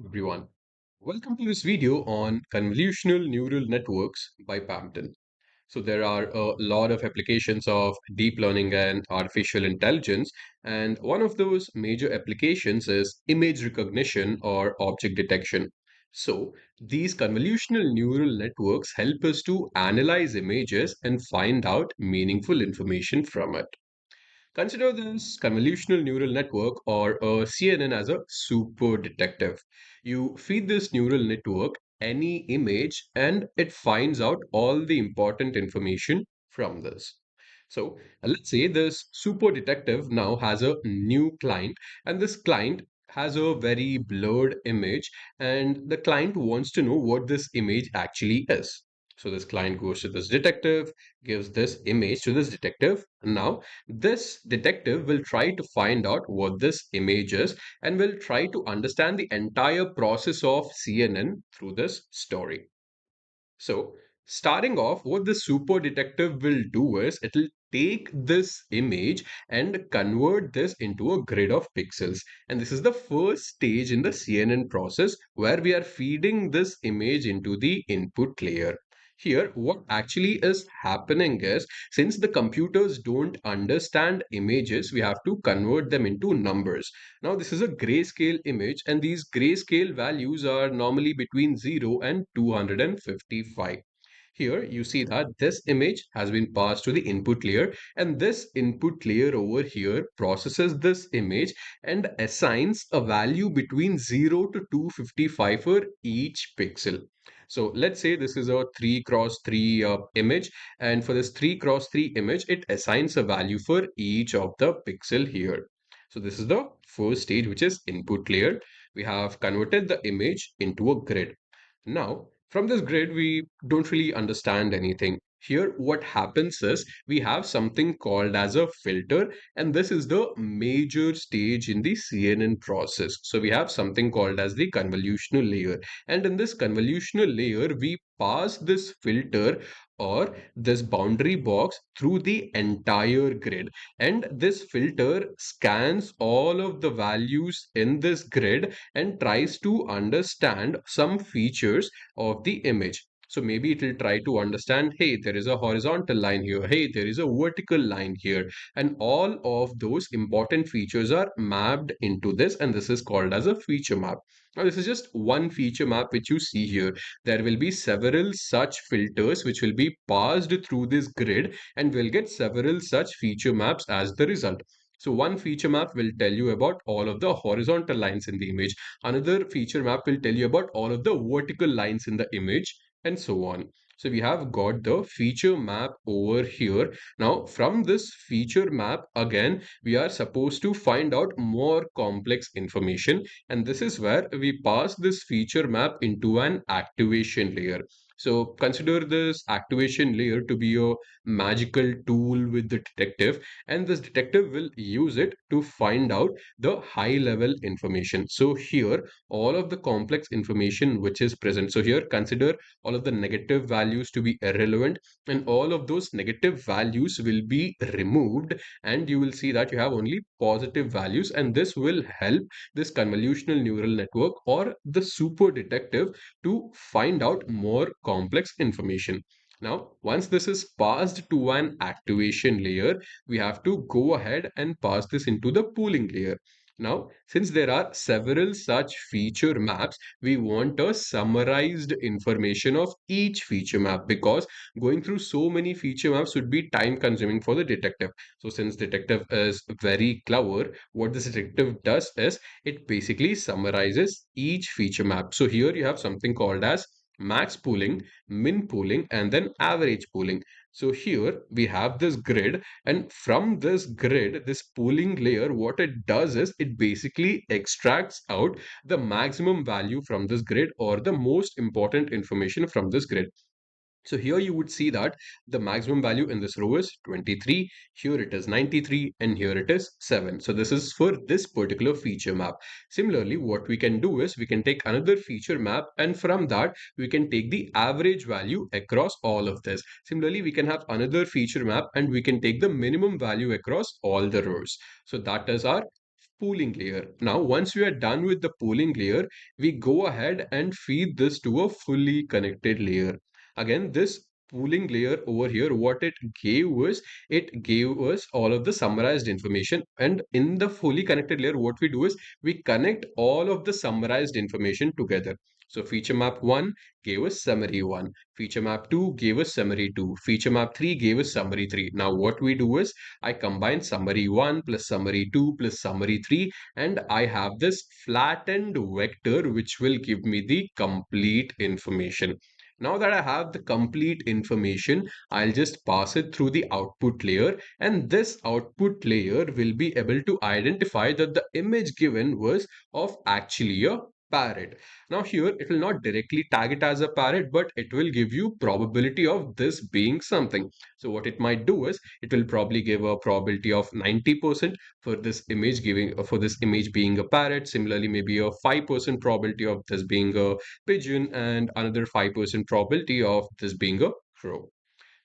Everyone. Welcome to this video on convolutional neural networks by PamTen. So there are a lot of applications of deep learning and artificial intelligence, and one of those major applications is image recognition or object detection. So these convolutional neural networks help us to analyze images and find out meaningful information from it. Consider this convolutional neural network or a CNN as a super detective. You feed this neural network any image and it finds out all the important information from this. So let's say this super detective now has a new client, and this client has a very blurred image, and the client wants to know what this image actually is. So this client goes to this detective, gives this image to this detective. Now this detective will try to find out what this image is and will try to understand the entire process of CNN through this story. So, starting off, what the super detective will do is it'll take this image and convert this into a grid of pixels. And this is the first stage in the CNN process where we are feeding this image into the input layer. Here, what actually is happening is since the computers don't understand images, we have to convert them into numbers. Now, this is a grayscale image, and these grayscale values are normally between 0 and 255. Here, you see that this image has been passed to the input layer, and this input layer over here processes this image and assigns a value between 0 to 255 for each pixel. So let's say this is a 3 cross 3 image, and for this 3 cross 3 image, it assigns a value for each of the pixel here. So this is the first stage, which is input layer. We have converted the image into a grid. Now, from this grid, we don't really understand anything. Here, what happens is we have something called as a filter, and this is the major stage in the CNN process. So we have something called as the convolutional layer. And in this convolutional layer, we pass this filter or this boundary box through the entire grid. And this filter scans all of the values in this grid and tries to understand some features of the image. So maybe it will try to understand, hey, there is a horizontal line here, hey, there is a vertical line here, and all of those important features are mapped into this, and this is called as a feature map. Now, this is just one feature map which you see here. There will be several such filters which will be passed through this grid, and we'll get several such feature maps as the result. So one feature map will tell you about all of the horizontal lines in the image. Another feature map will tell you about all of the vertical lines in the image and so on. So we have got the feature map over here. Now from this feature map, again, we are supposed to find out more complex information. And this is where we pass this feature map into an activation layer. So consider this activation layer to be a magical tool with the detective, and this detective will use it to find out the high level information. So here all of the complex information which is present, so here consider all of the negative values to be irrelevant, and all of those negative values will be removed, and you will see that you have only positive values, and this will help this convolutional neural network or the super detective to find out more complex information. Now, once this is passed to an activation layer, we have to go ahead and pass this into the pooling layer. Now, since there are several such feature maps, we want a summarized information of each feature map, because going through so many feature maps would be time consuming for the detective. So since detective is very clever, what this detective does is it basically summarizes each feature map. So here you have something called as max pooling, min pooling, and then average pooling. So here we have this grid, and from this grid, this pooling layer, what it does is it basically extracts out the maximum value from this grid or the most important information from this grid. So here you would see that the maximum value in this row is 23, here it is 93, and here it is 7. So this is for this particular feature map. Similarly, what we can do is we can take another feature map, and from that we can take the average value across all of this. Similarly, we can have another feature map and we can take the minimum value across all the rows. So that is our pooling layer. Now, once we are done with the pooling layer, we go ahead and feed this to a fully connected layer. Again, this pooling layer over here, what it gave us all of the summarized information. And in the fully connected layer, what we do is we connect all of the summarized information together. So feature map 1 gave us summary 1, feature map 2 gave us summary 2, feature map 3 gave us summary 3. Now what we do is I combine summary 1 plus summary 2 plus summary 3, and I have this flattened vector which will give me the complete information. Now that I have the complete information, I'll just pass it through the output layer, and this output layer will be able to identify that the image given was of actually a parrot. Now here it will not directly tag it as a parrot, but it will give you probability of this being something. So what it might do is it will probably give a probability of 90% for this image giving for this image being a parrot. Similarly, maybe a 5% probability of this being a pigeon, and another 5% probability of this being a crow.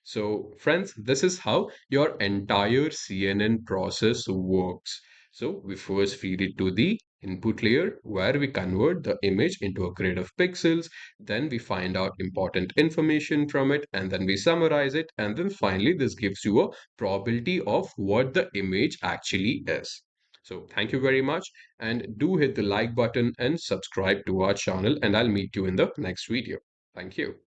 So, friends, this is how your entire CNN process works. So, we first feed it to the input layer where we convert the image into a grid of pixels. Then we find out important information from it, and then we summarize it. And then finally, this gives you a probability of what the image actually is. So, thank you very much. And do hit the like button and subscribe to our channel. And I'll meet you in the next video. Thank you.